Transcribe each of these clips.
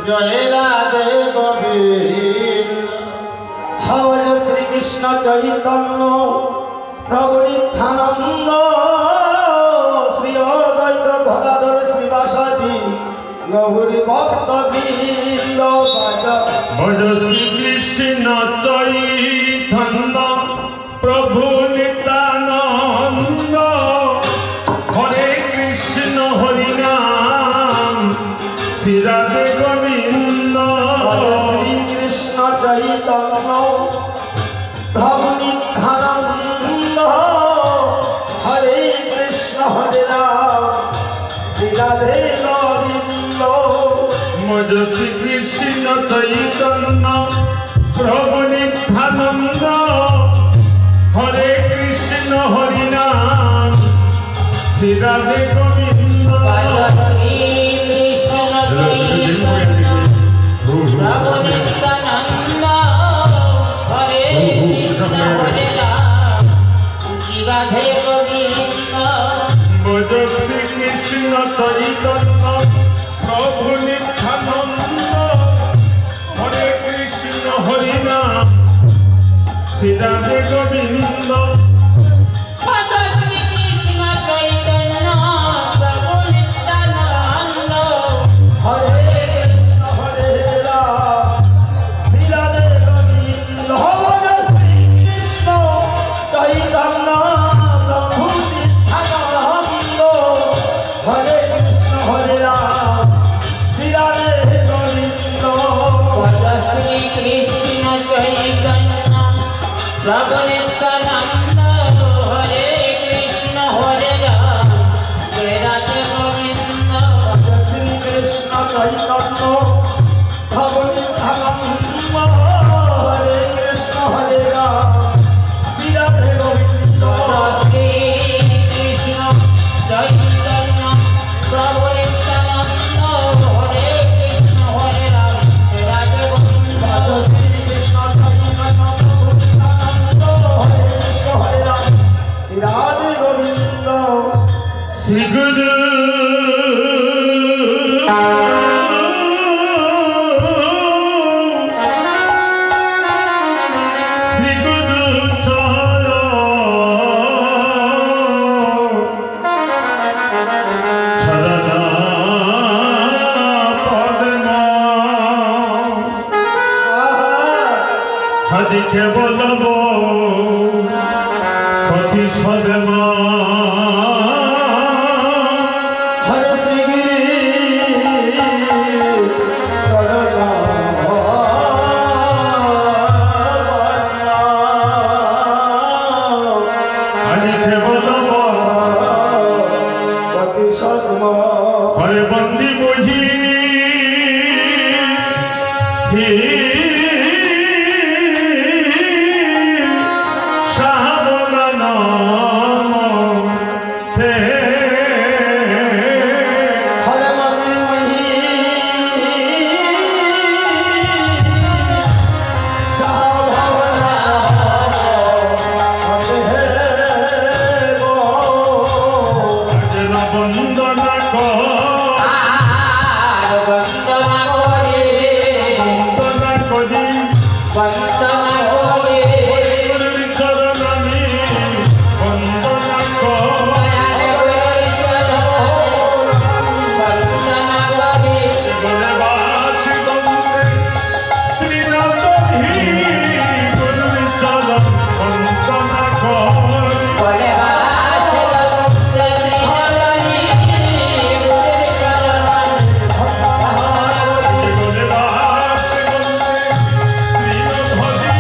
জয় রাধে গোবিন্দ। হরে শ্রীকৃষ্ণ চৈতন্য প্রভু নিত্যানন্দ শ্রী অদ্বৈত গদাধর শ্রীবাসাদি গৌরী ভক্ত বৃন্দ। ভজ শ্রীকৃষ্ণ চৈতন্য প্রভু নিত্যানন্দ হরে কৃষ্ণ হরি নাম শ্রী রাধে গোবিন্দ। শ্রীকৃষ্ণ চৈতন্য প্রভু নিত্যানন্দ হরে কৃষ্ণ হরে রাম শ্রী রাধে গোবিন্দ। ভজ শ্রীকৃষ্ণ চৈতন্য প্রভু নিত্যানন্দ হরে কৃষ্ণ হরি নাম শ্রী রাধে গোবিন্দ। ভজ শ্রীকৃষ্ণ চৈতন্য প্রভু নিত্যানন্দ হরে কৃষ্ণ হরি নাম শ্রী রাধে গোবিন্দ। প্রভু নিত্যানন্দ হরে কৃষ্ণ হরে রাম জয় রাধে গোবিন্দ। শ্রী কৃষ্ণ চৈতন্য প্রভু নিত্যানন্দ হরে কৃষ্ণ হরে রাম শ্রী রাধে গোবিন্দ। শ্রী কৃষ্ণ চৈতন্য প্রভু নিত্যানন্দ হরে কৃষ্ণ হরে রাম জয় রাধে গোবিন্দ। শ্রী কৃষ্ণ চৈতন্য প্রভু নিত্যানন্দ হরে কৃষ্ণ হরে রাম শ্রী রাধে গোবিন্দ। শ্রী গুরু শ্রী গুরু চরণ পদ্ম হাদিকে বলবো প্রতিশোধ মা। হরে শ্রী চরণ হাদিকে বলবো প্রতিশোধ হরে বন্দি বুঝি সাবধান হরে মন্দির মহি বন্দনা করি চরণী বন্দনা বলে বাসি বন্দে শ্রীনাথী গুরুর চরণ বন্দনা করি। বলে বাসি বন্দে শ্রীনাথী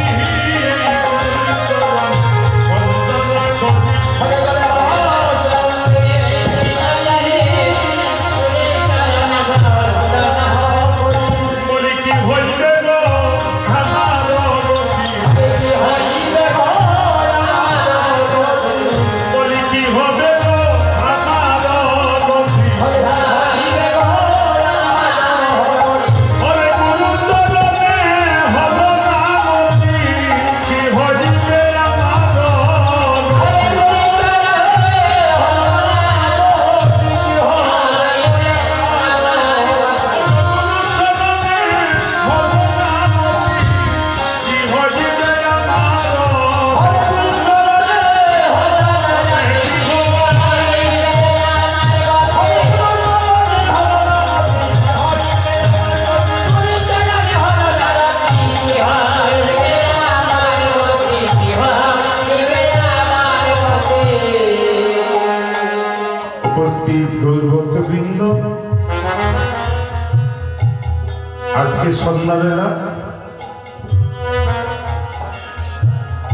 আজকে সন্ধ্যাবেলা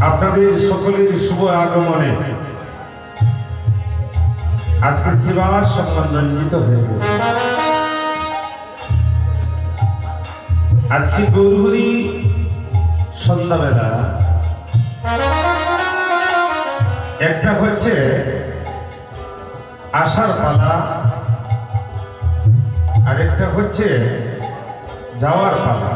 আপনাদের সকলের শুভ আগমনে আজকে শ্রীবাস সম্মান রঞ্জিত হয়ে গেছে। আজকে গৌরহরি সন্ধ্যাবেলা একটা হচ্ছে আসার পালা, আরেকটা হচ্ছে যাওয়ার পালা।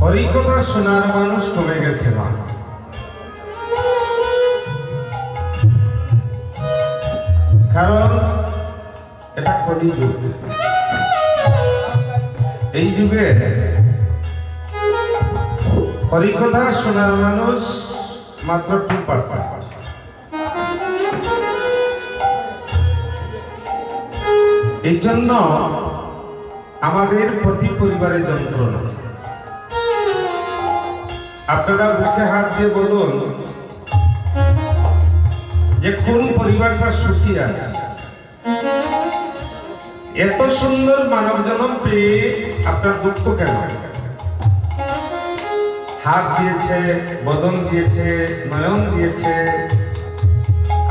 হরিকথা শোনার মানুষ কমে গেছে না, কারণ এটা কলিযুগ। এই যুগে হরিকথা শোনার মানুষ মাত্র 2%। এই জন্য আমাদের প্রতি পরিবারের যন্ত্রণা। আপনারা বুকে হাত দিয়ে বলুন যে কোন পরিবারটা সুখী আছে। এত সুন্দর মানব জন্ম পেয়ে আপনার দুঃখ কেন? হাত দিয়েছে, বদন দিয়েছে, নয়ন দিয়েছে,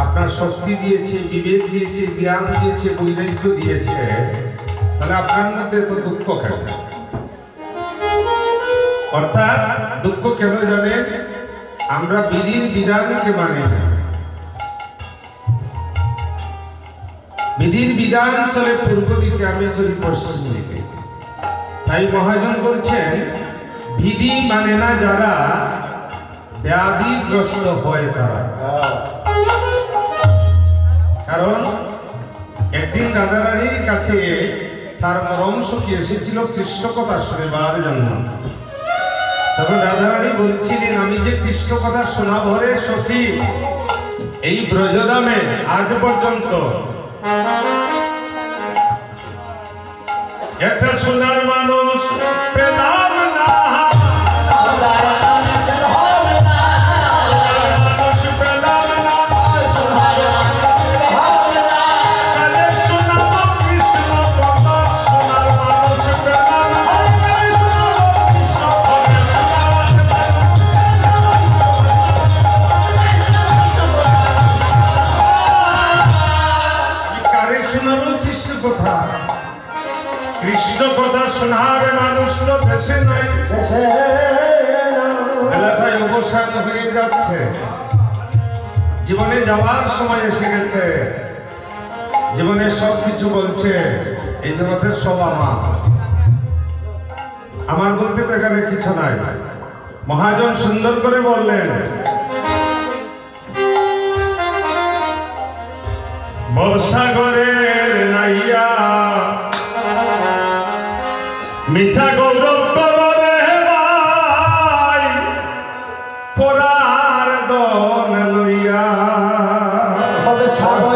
আপনার শক্তি দিয়েছে, বিবেক দিয়েছে, জ্ঞান দিয়েছে, বৈরাগ্য দিয়েছে, তাহলে আপনার মধ্যে তো দুঃখ কেন? অর্থাৎ দুঃখ কেন জানেন? আমরা বিধির বিধানকে মানি না। বিধির বিধান চলে পূর্ব দিকে, আমি চলি পশ্চিম দিকে। তাই মহাজন বলছেন বিধি মানে না যারা, ব্যাধিগ্রস্ত হয় তারা। কারণ একদিন রাধারানীর কাছে তার পরম সখী এসেছিল কৃষ্ণ কথা শোনাবার জন্য। তখন রাধারানী বলছিলেন, আমি যে কৃষ্ণ কথা শোনাবো রে সখী, এই ব্রজধামে আজ পর্যন্ত একটা সোনার মানুষ পেলাম না, মানুষ পেলাম না, তাহলে শোনাবো কৃষ্ণ কথা। সোনার মানুষ পেলাম না, শোনাবো কৃষ্ণ আমি কারে শোনাবো কৃষ্ণ কথা? কৃষ্ণ কথা শোনার মানুষ তো দেশে নাই। বেলাটাই অবসান হয়ে যাচ্ছে, জীবনে যাওয়ার সময় এসে গেছে। জীবনে সব কিছু বলছে এই জগতের সব আমার বলতে তো এখানে কিছু নাই। মহাজন সুন্দর করে বললেন, ভবসাগরের নাইয়া মিছা গৌরব করবে ভাই, পরার দন লইয়া হবে সাগর